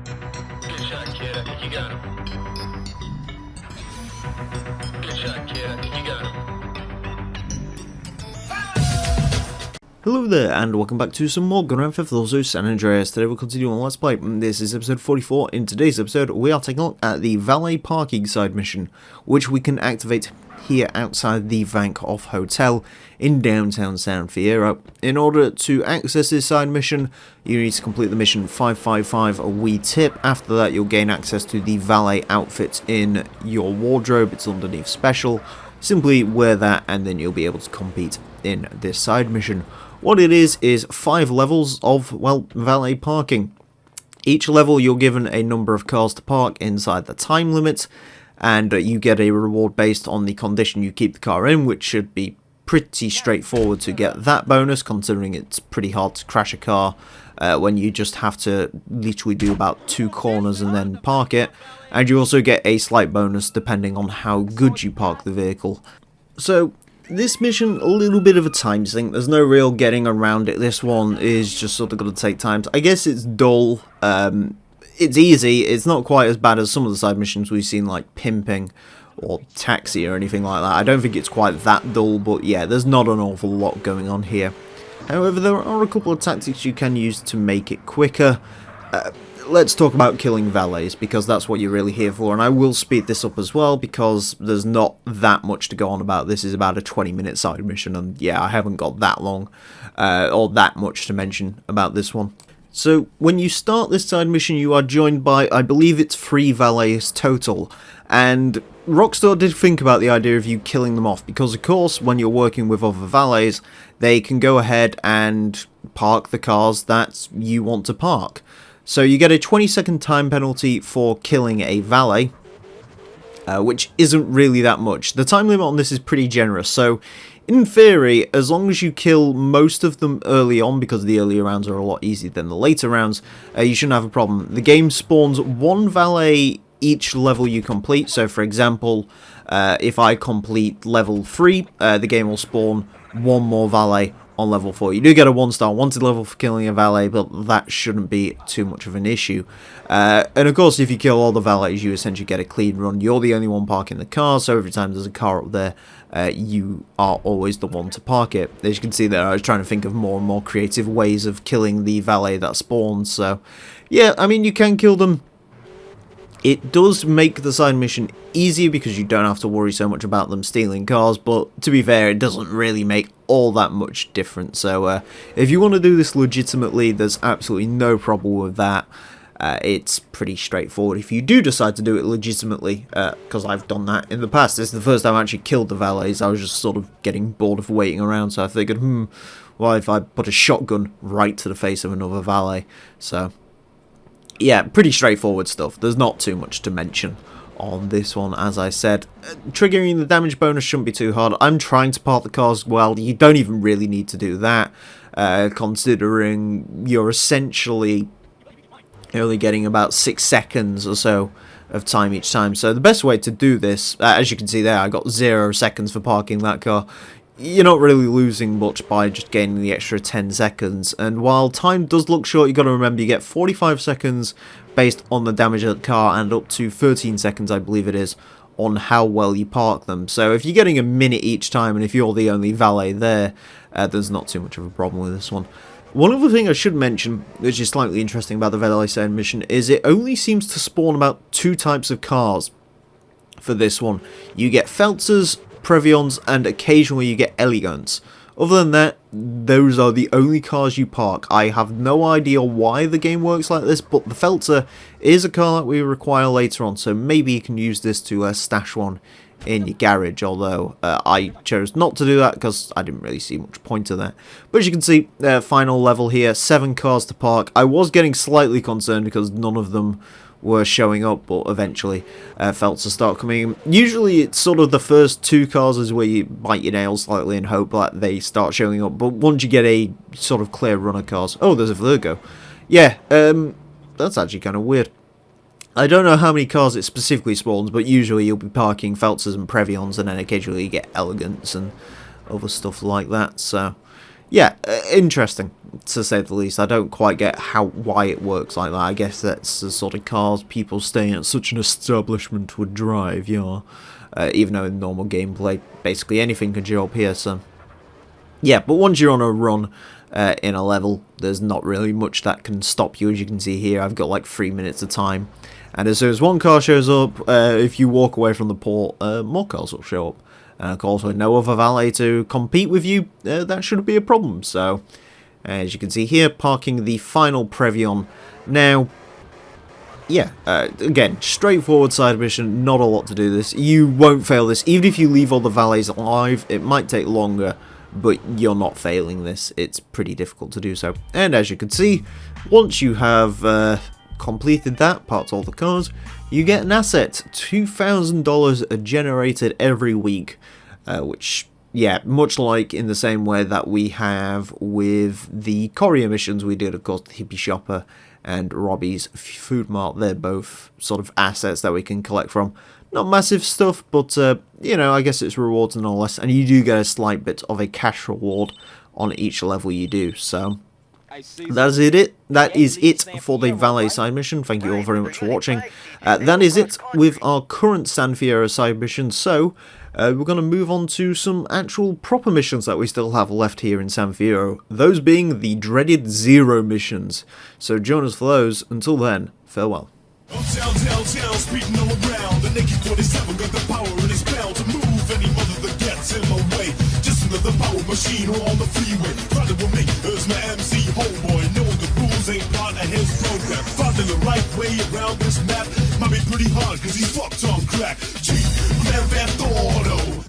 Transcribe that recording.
Good shot, kid. I think you got him. Good shot, kid. I think you got him. Hello there, and welcome back to some more Grand Theft Auto San Andreas. Today we'll continue on Let's Play. This is episode 44. In today's episode, we are taking a look at the valet parking side mission, which we can activate here outside the Vankhoff Hotel in downtown San Fierro. In order to access this side mission, you need to complete the mission 555 a wee tip. After that, you'll gain access to the valet outfit in your wardrobe. It's underneath special. Simply wear that and then you'll be able to compete in this side mission. What it is 5 levels of, well, valet parking. Each level you're given a number of cars to park inside the time limit, and you get a reward based on the condition you keep the car in, which should be pretty straightforward to get that bonus, considering it's pretty hard to crash a car when you just have to literally do about 2 corners and then park it. And you also get a slight bonus depending on how good you park the vehicle. So this mission, a little bit of a time sink. There's no real getting around it. This one is just sort of going to take time. I guess it's dull. It's easy. It's not quite as bad as some of the side missions we've seen, like pimping or taxi or anything like that. I don't think it's quite that dull, but yeah, there's not an awful lot going on here. However, there are a couple of tactics you can use to make it quicker. Let's talk about killing valets, because that's what you're really here for, and I will speed this up as well because there's not that much to go on about. This is about a 20-minute side mission, and yeah, I haven't got that long or that much to mention about this one. So when you start this side mission, you are joined by, I believe it's 3 valets total, and Rockstar did think about the idea of you killing them off, because of course when you're working with other valets, they can go ahead and park the cars that you want to park. So you get a 20-second time penalty for killing a valet, which isn't really that much. The time limit on this is pretty generous, so in theory, as long as you kill most of them early on, because the earlier rounds are a lot easier than the later rounds, you shouldn't have a problem. The game spawns 1 valet each level you complete, so for example, if I complete level 3, the game will spawn 1 more valet on level 4. You do get a 1-star wanted level for killing a valet, but that shouldn't be too much of an issue. And of course, if you kill all the valets, you essentially get a clean run. You're the only one parking the car, so every time there's a car up there, you are always the one to park it. As you can see there, I was trying to think of more and more creative ways of killing the valet that spawns. So yeah, I mean, you can kill them. It does make the side mission easier because you don't have to worry so much about them stealing cars, but to be fair, it doesn't really make all that much difference. So if you want to do this legitimately, there's absolutely no problem with that. It's pretty straightforward if you do decide to do it legitimately, because I've done that in the past. This is the first time I actually killed the valets. I was just sort of getting bored of waiting around, so I figured, well, if I put a shotgun right to the face of another valet. So yeah, pretty straightforward stuff. There's not too much to mention on this one, as I said. Triggering the damage bonus shouldn't be too hard. I'm trying to park the cars well. You don't even really need to do that, considering you're essentially only getting about 6 seconds or so of time each time. So the best way to do this, as you can see there, I got 0 seconds for parking that car. You're not really losing much by just gaining the extra 10 seconds, and while time does look short, you got to remember you get 45 seconds based on the damage of the car, and up to 13 seconds, I believe it is, on how well you park them. So if you're getting a minute each time, and if you're the only valet there, there's not too much of a problem with this one. One other thing I should mention, which is slightly interesting about the valet side mission, is it only seems to spawn about 2 types of cars for this one. You get Feltzers, Previons, and occasionally you get Elegants. Other than that, those are the only cars you park. I have no idea why the game works like this, but the Feltzer is a car that we require later on, so maybe you can use this to stash one in your garage, although I chose not to do that because I didn't really see much point to that. But as you can see, final level here, 7 cars to park. I was getting slightly concerned because none of them were showing up, but eventually felt to start coming in. Usually it's sort of the first 2 cars is where you bite your nails slightly and hope that they start showing up, but once you get a sort of clear run of cars... Oh, there's a Virgo. Yeah, that's actually kind of weird. I don't know how many cars it specifically spawns, but usually you'll be parking Feltzers and Previons, and then occasionally you get Elegants and other stuff like that, so yeah, interesting to say the least. I don't quite get why it works like that. I guess that's the sort of cars people staying at such an establishment would drive, yeah. Even though in normal gameplay, basically anything can show up here, so... Yeah, but once you're on a run in a level, there's not really much that can stop you. As you can see here, I've got like 3 minutes of time. And as soon as one car shows up, if you walk away from the port, more cars will show up. And of course, with no other valet to compete with you, that shouldn't be a problem. So, as you can see here, parking the final Previon. Now, yeah, again, straightforward side mission, not a lot to do this. You won't fail this. Even if you leave all the valets alive, it might take longer, but you're not failing this. It's pretty difficult to do so. And as you can see, once you have completed that, parked all the cars, you get an asset, $2,000 generated every week, which, yeah, much like in the same way that we have with the courier missions we did, of course, the Hippie Shopper and Robbie's Food Mart. They're both sort of assets that we can collect from. Not massive stuff, but, you know, I guess it's rewards and all this, and you do get a slight bit of a cash reward on each level you do, so... That is it for the Valet side mission. Thank you all very much for watching. That is it with our current San Fierro side mission, so we're going to move on to some actual proper missions that we still have left here in San Fierro, those being the dreaded Zero missions. So join us for those. Until then, farewell. Speeding all around. The naked 47 got the power and it's bound to move any mother that gets in my way. Just another power machine on the freeway. Riding with me, there's my MC homeboy. Knowing the rules ain't part of his program. Finding the right way around this map might be pretty hard cause he's fucked on crack. G, Grand Theft Auto.